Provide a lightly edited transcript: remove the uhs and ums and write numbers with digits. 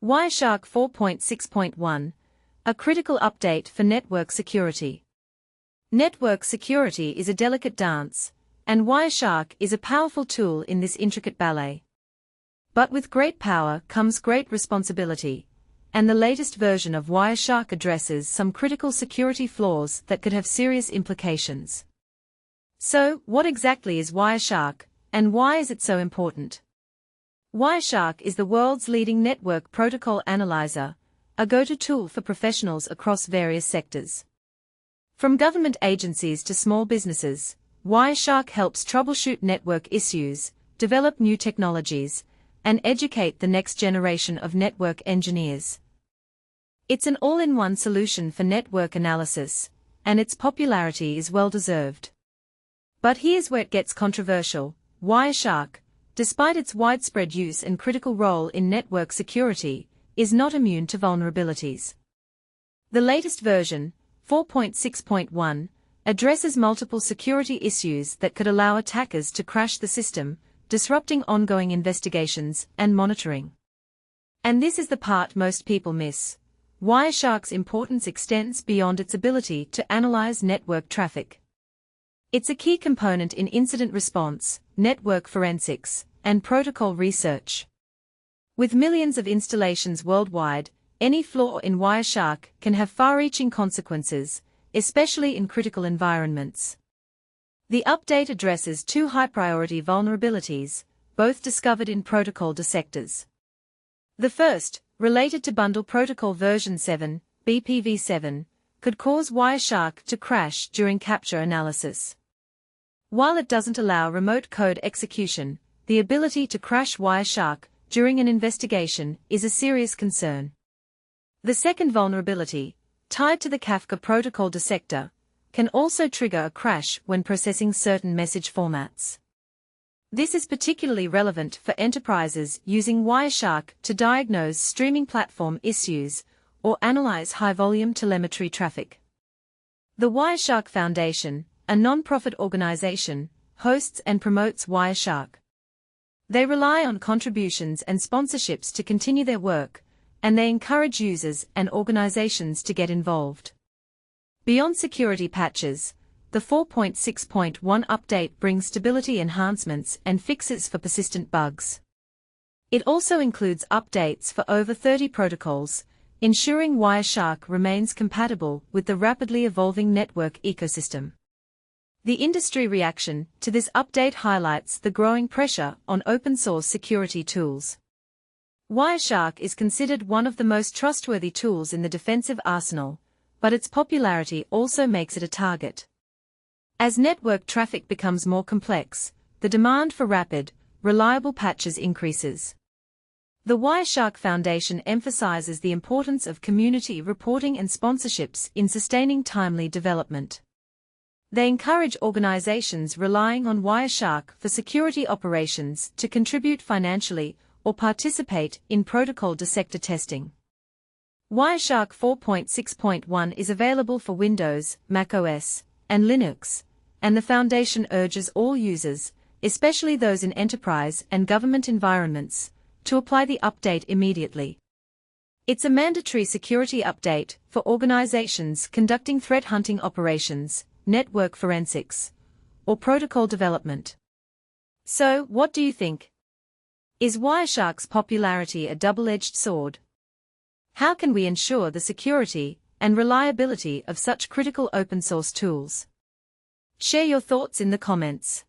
Wireshark 4.6.1, a critical update for network security. Network security is a delicate dance, and Wireshark is a powerful tool in this intricate ballet. But with great power comes great responsibility, and the latest version of Wireshark addresses some critical security flaws that could have serious implications. So, what exactly is Wireshark, and why is it so important? Wireshark is the world's leading network protocol analyzer, a go-to tool for professionals across various sectors. From government agencies to small businesses, Wireshark helps troubleshoot network issues, develop new technologies, and educate the next generation of network engineers. It's an all-in-one solution for network analysis, and its popularity is well-deserved. But here's where it gets controversial. Wireshark, despite its widespread use and critical role in network security, is not immune to vulnerabilities. The latest version, 4.6.1, addresses multiple security issues that could allow attackers to crash the system, disrupting ongoing investigations and monitoring. And this is the part most people miss. Wireshark's importance extends beyond its ability to analyze network traffic. It's a key component in incident response, network forensics, and protocol research. With millions of installations worldwide, any flaw in Wireshark can have far-reaching consequences, especially in critical environments. The update addresses two high-priority vulnerabilities, both discovered in protocol dissectors. The first, related to Bundle Protocol version 7, BPv7, could cause Wireshark to crash during capture analysis. While it doesn't allow remote code execution, the ability to crash Wireshark during an investigation is a serious concern. The second vulnerability, tied to the Kafka protocol dissector, can also trigger a crash when processing certain message formats. This is particularly relevant for enterprises using Wireshark to diagnose streaming platform issues or analyze high-volume telemetry traffic. The Wireshark Foundation, a non-profit organization, hosts and promotes Wireshark. They rely on contributions and sponsorships to continue their work, and they encourage users and organizations to get involved. Beyond security patches, the 4.6.1 update brings stability enhancements and fixes for persistent bugs. It also includes updates for over 30 protocols, ensuring Wireshark remains compatible with the rapidly evolving network ecosystem. The industry reaction to this update highlights the growing pressure on open-source security tools. Wireshark is considered one of the most trustworthy tools in the defensive arsenal, but its popularity also makes it a target. As network traffic becomes more complex, the demand for rapid, reliable patches increases. The Wireshark Foundation emphasizes the importance of community reporting and sponsorships in sustaining timely development. They encourage organizations relying on Wireshark for security operations to contribute financially or participate in protocol dissector testing. Wireshark 4.6.1 is available for Windows, macOS, and Linux, and the Foundation urges all users, especially those in enterprise and government environments, to apply the update immediately. It's a mandatory security update for organizations conducting threat hunting operations, network forensics, or protocol development. So, what do you think? Is Wireshark's popularity a double-edged sword? How can we ensure the security and reliability of such critical open-source tools? Share your thoughts in the comments.